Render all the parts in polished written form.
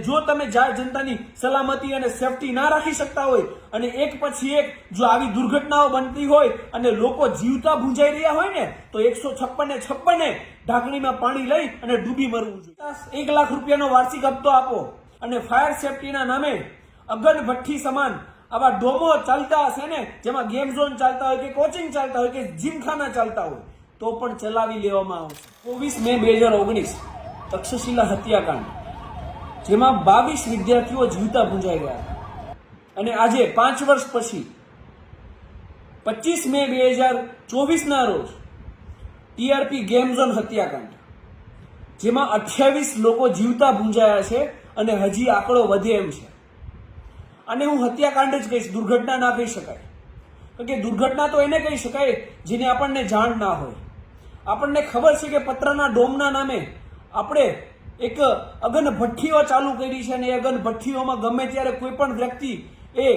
જો તમે જાહેર જનતાની સલામતી અને સેફટી ના રાખી શકતા હોય અને એક પછી એક જો આવી દુર્ઘટનાઓ બનતી હોય અને લોકો જીવતા ભૂંજાઈ રહ્યા હોય ને તો 156 ઢાંકણીમાં પાણી લઈ અને ડૂબી મરવું જોઈએ। 1 લાખ રૂપિયાનો વાર્ષિક હપ્તો આપો અને ફાયર સેફટીના નામે અગન ભઠ્ઠી સમાન આવા ડોમો ચાલતા હશે ને, જેમાં ગેમ ઝોન ચાલતા હોય કે કોચિંગ ચાલતા હોય કે જીમખાના ચાલતા હોય તો પણ ચલાવી લેવામાં આવશે। 24 મે 2019 તક્ષશિલા હત્યાકાંડ, જેમાં 22 વિદ્યાર્થીઓ જીવતા ભૂંજાઈ ગયા અને આજે 5 વર્ષ પછી 25 મે 2024 રોજ ટીઆરપી ગેમ ઝોન હત્યાકાંડ, જેમાં 28 લોકો જીવતા ભૂંજાયા છે અને હજી આંકડો વધે એમ છે। અને હું હત્યાકાંડ જ કહીશ, દુર્ઘટના ના કહી શકાય, કારણ કે દુર્ઘટના તો એને કહી શકાય જેની આપણને જાણ ના હોય। આપણને ખબર છે કે પત્રના ડોમના નામે આપણે એક અગન ભઠ્ઠીઓ ચાલુ કરી છે અને એ અગન ભઠ્ઠીઓમાં ગમે ત્યારે કોઈ પણ વ્યક્તિ એ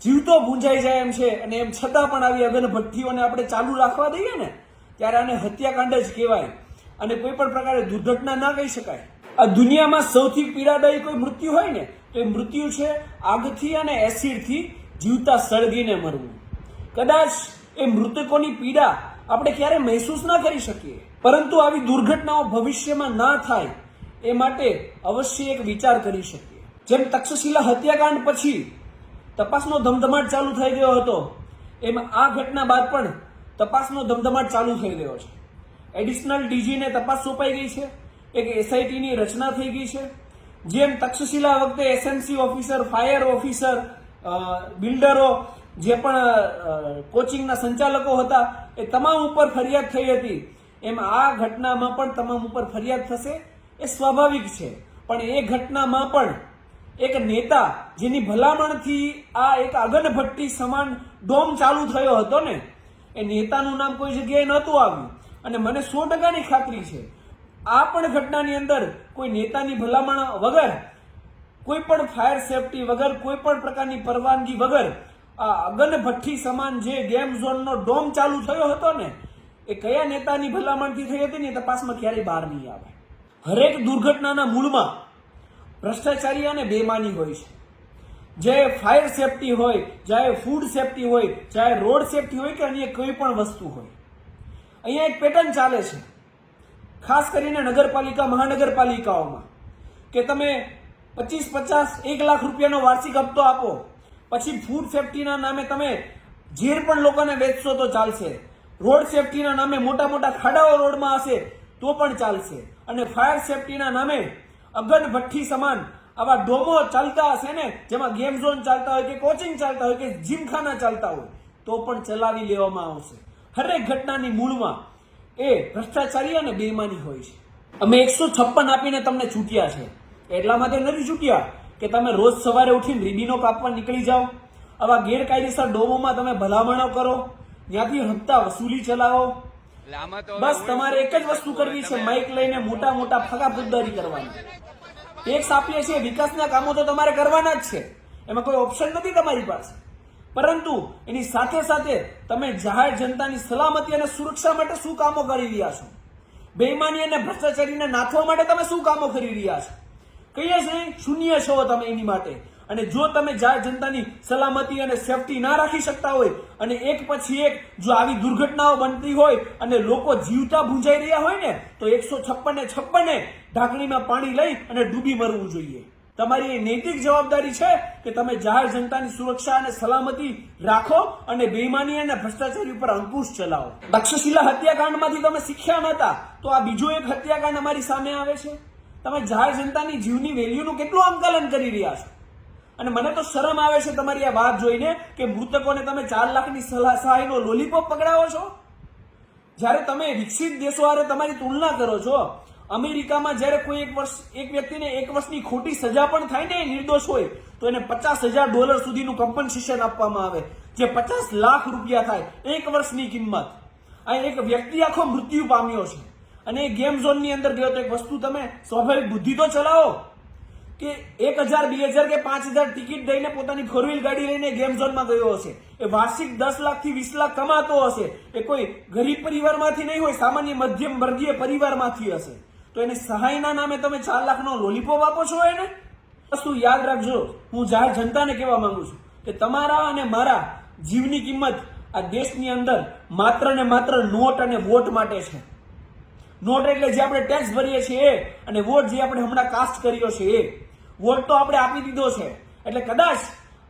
જીવતો ભૂંજાઈ જાય એમ છે અને એમ છતાં પણ આવી અગન ભઠ્ઠીઓને આપણે ચાલુ રાખવા દઈએ ને ત્યારે આને હત્યાકાંડ જ કહેવાય અને કોઈ પણ પ્રકારે દુર્ઘટના ના કહી શકાય। આ દુનિયામાં સૌથી પીડાદાયી કોઈ મૃત્યુ હોય ને તો એ મૃત્યુ છે આગથી અને એસિડથી જીવતા સળગીને મરવું। કદાચ એ મૃતકોની પીડા આપણે ક્યારે મહેસૂસ ના કરી શકીએ, પરંતુ આવી દુર્ઘટનાઓ ભવિષ્યમાં ના થાય એ માટે અવશ્ય એક વિચાર કરી શકીએ। જેમ તક્ષશિલા હત્યાકાંડ પછી તપાસનો ધમધમાટ ચાલુ થઈ ગયો હતો, એમ આ ઘટના બાદ પણ તપાસનો ધમધમાટ ચાલુ થઈ ગયો છે। એડિશનલ ડીજીને તપાસ સોંપાઈ ગઈ છે, એક એસઆઈટીની રચના થઈ ગઈ છે। જેમ તક્ષશિલા વખતે એસએમસી ઓફિસર, ફાયર ઓફિસર, બિલ્ડરો, જે પણ કોચિંગના સંચાલકો હતા એ તમામ ઉપર ફરિયાદ થઈ હતી, એમ આ ઘટનામાં પણ તમામ ઉપર ફરિયાદ થશે એ સ્વાભાવિક છે। પણ એ ઘટનામાં પણ એક નેતા જેની ભલામણથી આ એક અગન ભઠ્ઠી સમાન ડોમ ચાલુ થયો હતો ને, એ નેતાનું નામ કોઈ જગ્યાએ નહોતું આવ્યું અને મને 100%ની ખાતરી છે આ પણ ઘટનાની અંદર કોઈ નેતાની ભલામણ વગર, કોઈ પણ ફાયર સેફટી વગર, કોઈ પણ પ્રકારની પરવાનગી વગર આ અગન ભઠ્ઠી સમાન જે ગેમ ઝોનનો ડોમ ચાલુ થયો હતો ને એ કયા નેતાની ભલામણથી થઈ હતી ને તપાસમાં ક્યારેય બહાર નહીં આવે। હરેક દુર્ઘટનાના મૂળમાં ભ્રષ્ટાચારી અને બેમાની હોય છે। જે ફાયર સેફટી હોય, ચાહે ફૂડ સેફટી હોય, ચાહે રોડ સેફટી હોય કે અન્ય કોઈ પણ વસ્તુ હોય, અહીંયા એક પેટર્ન ચાલે છે ખાસ કરીને નગરપાલિકા, મહાનગરપાલિકાઓમાં કે તમે 25-50-1 લાખ રૂપિયાનો વાર્ષિક હપ્તો આપો, પછી ફૂડ સેફટીના નામે તમે ઝેર પણ લોકોને વેચશો તો ચાલશે, રોડ સેફટીના નામે મોટા મોટા ખાડાઓ રોડમાં હશે તો પણ ચાલશે, અને ફાયર સેફટીના નામે અગન ભઠ્ઠી સમાન આવા ડોમો ચાલતા હશે ને, જેમાં ગેમ ઝોન ચાલતા હોય કે કોચિંગ ચાલતા હોય કે જીમખાના ચાલતા હોય તો પણ ચલાવી લેવામાં આવશે। હરેક ઘટનાની મૂળમાં એ ભ્રષ્ટાચારી અને બેઈમાની હોય છે। અમે 156 આપીને તમને છૂટ્યા છે, એટલા માટે નથી છૂટ્યા કે તમે રોજ સવારે ઉઠીને રીબીનો કાપવા નીકળી જાઓ, આવા ગેરકાયદેસર ડોમોમાં તમે ભલામણો કરો, ત્યાંથી હપ્તા વસૂલી ચલાવો। બસ તમારે એક જ વસ્તુ કરવી છે, માઇક લઈને મોટા મોટા ફગાફુદ્દારી કરવાની। ટેક્સ આપીએ છીએ, વિકાસના કામો તો તમારે કરવાના જ છે, એમાં કોઈ ઓપ્શન નથી તમારી પાસે, પરંતુ એની સાથે સાથે તમે જાહેર જનતાની સલામતી અને સુરક્ષા માટે શું કામો કરી રહ્યા છો, બેઈમાની અને ભ્રષ્ટાચારીને નાથવા માટે તમે શું કામો કરી રહ્યા છો? કહીએ જ નહીં, શૂન્ય છો તમે એની માટે। અને જો તમે જાહેર જનતાની સલામતી અને સેફટી ના રાખી શકતા હોય અને એક પછી એક જો આવી દુર્ઘટનાઓ બનતી હોય અને લોકો જીવતા ભૂંજાઈ રહ્યા હોય ને તો 156 ઢાંકણીમાં પાણી લઈ અને ડૂબી મરવું જોઈએ। તમારી નૈતિક જવાબદારી છે કે તમે જાહેર જનતાની સુરક્ષા અને સલામતી રાખો અને બેઈમાની અને ભ્રષ્ટાચારી ઉપર અંકુશ ચલાવો। તક્ષશિલા હત્યાકાંડમાંથી તમે શીખ્યા નહોતા તો આ બીજો એક હત્યાકાંડ અમારી સામે આવે છે। તમે જાહેર જનતાની જીવની વેલ્યુનું કેટલું આંકલન કરી રહ્યા છો? અને મને તો શરમ આવે છે તમારી આ વાત જોઈને કે મૃતકોને તમે 4 લાખની સહાયનો લોલીપોપ પકડાવો છો, જ્યારે તમે વિકસિત દેશો હારે તમારી તુલના કરો છો। અમેરિકામાં જ્યારે કોઈ એક વ્યક્તિને 1 વર્ષની ખોટી સજા પણ થાય ને, નિર્દોષ હોય તો એને $50,000 સુધીનું કમ્પન્સેશન આપવામાં આવે, જે 50 લાખ રૂપિયા થાય 1 વર્ષની કિંમત। આ એક વ્યક્તિ આખો મૃત્યુ પામ્યો છે અને એ ગેમ ઝોનની અંદર ગયો તો એક વસ્તુ તમે સ્વાભાવિક બુદ્ધિ તો ચલાવો કે 1000, 2000 કે 5000 ટિકિટ દઈને પોતાની 4 વ્હીલ ગાડી લઈને ગેમ ઝોનમાં ગયો હશે, એ વાર્ષિક 10 લાખથી 20 લાખ કમાતો હશે, એ કોઈ ગરીબ પરિવારમાંથી નહીં હોય, સામાન્ય મધ્યમ વર્ગીય પરિવારમાંથી હશે, તો એને સહાયના નામે તમે 4 લાખનો લોલીપોપ આપો છો એને? વસ્તુ યાદ રાખજો, હું જાહેર જનતાને કહેવા માંગુ છું કે તમારા અને મારા જીવની કિંમત આ દેશની અંદર માત્ર ને માત્ર નોટ અને વોટ માટે છે. નોટ એટલે જે આપણે ટેક્સ ભરીએ છીએ એ, અને વોટ જે આપણે હમણાં કાસ્ટ કર્યો છે એ. વોટ તો આપણે આપી દીધો છે, એટલે કદાચ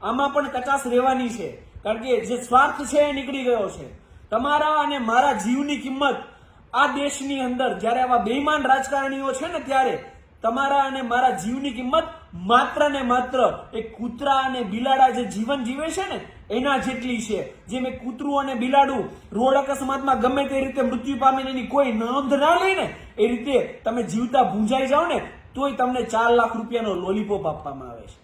આમાં પણ કચાશ રહેવાની છે, કારણ કે જે સ્વાર્થ છે એ નીકળી ગયો છે. તમારા અને મારા જીવની કિંમત આ દેશની અંદર જ્યારે આવા બેઈમાન રાજકારણીઓ છે ને, ત્યારે તમારા અને મારા જીવની કિંમત માત્ર ને માત્ર એક કૂતરા અને બિલાડા જે જીવન જીવે છે ને એના જેટલી છે. જે મેં કૂતરું અને બિલાડું રોડ અકસ્માતમાં ગમે તે રીતે મૃત્યુ પામીને એની કોઈ નોંધ ના લઈને એ રીતે તમે જીવતા ભૂંજાઈ જાઓ ને, તોય તમને 4 લાખ રૂપિયાનો લોલીપોપ આપવામાં આવે છે.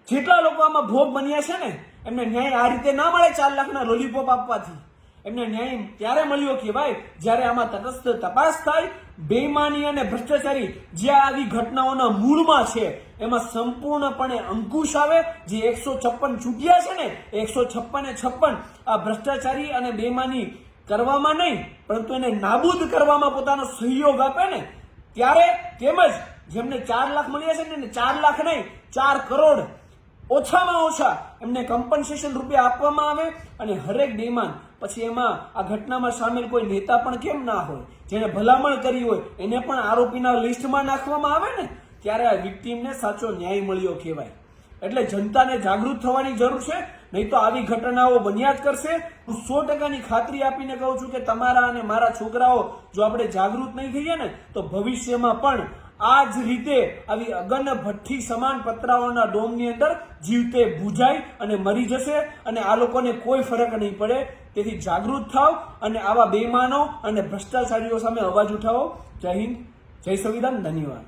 જેટલા લોકો આમાં ભોગ બન્યા છે ને, એમને ન્યાય આ રીતે ના મળે 4 લાખના લોલીપોપ આપવાથી. એમને ન્યાય ત્યારે મળ્યો કે ભાઈ જ્યારે આમાં તટસ્થ તપાસ થાય, બેઈમાની અને ભ્રષ્ટાચારી જે આવી ઘટનાઓના મૂળમાં છે એમાં સંપૂર્ણપણે અંકુશ આવે. જે 156 ચૂંટ્યા છે ને, 156 આ ભ્રષ્ટાચારી અને બેઈમાની કરવામાં નહીં, પરંતુ એને નાબૂદ કરવામાં પોતાનો સહયોગ આપે ને, ત્યારે તેમજ જેમને 4 લાખ મળ્યા છે ને, 4 લાખ નહીં 4 કરોડ ઓછામાં ઓછા એમને કમ્પન્સેશન રૂપિયા આપવામાં આવે. અને હરેક બેઈમાન પછી એમાં આ ઘટનામાં સામેલ કોઈ નેતા પણ કેમ ના હોય, જેને ભલામણ કરી હોય એને પણ આરોપીના લિસ્ટમાં નાખવામાં આવે ને, ત્યારે આ વિક્ટીમને સાચો ન્યાય મળ્યો કહેવાય. એટલે જનતાને જાગૃત થવાની જરૂર છે, નહીં તો આવી ઘટનાઓ બન્યા જ કરશે. હું 100%ની ખાતરી આપીને કહું છું કે તમારા અને મારા છોકરાઓ જો આપણે જાગૃત નહીં થઈએ ને, તો ભવિષ્યમાં પણ આ જ રીતે આવી અગન ભઠ્ઠી સમાન પતરાઓના ડોમની અંદર જીવતે ભૂજાઈ અને મરી જશે, અને આ લોકોને કોઈ ફરક નહીં પડે. તેથી જાગૃત થાવ અને આવા બેઈમાનો અને ભ્રષ્ટાચારીઓ સામે અવાજ ઉઠાવો. જય હિન્દ, જય સંવિધાન, ધન્યવાદ.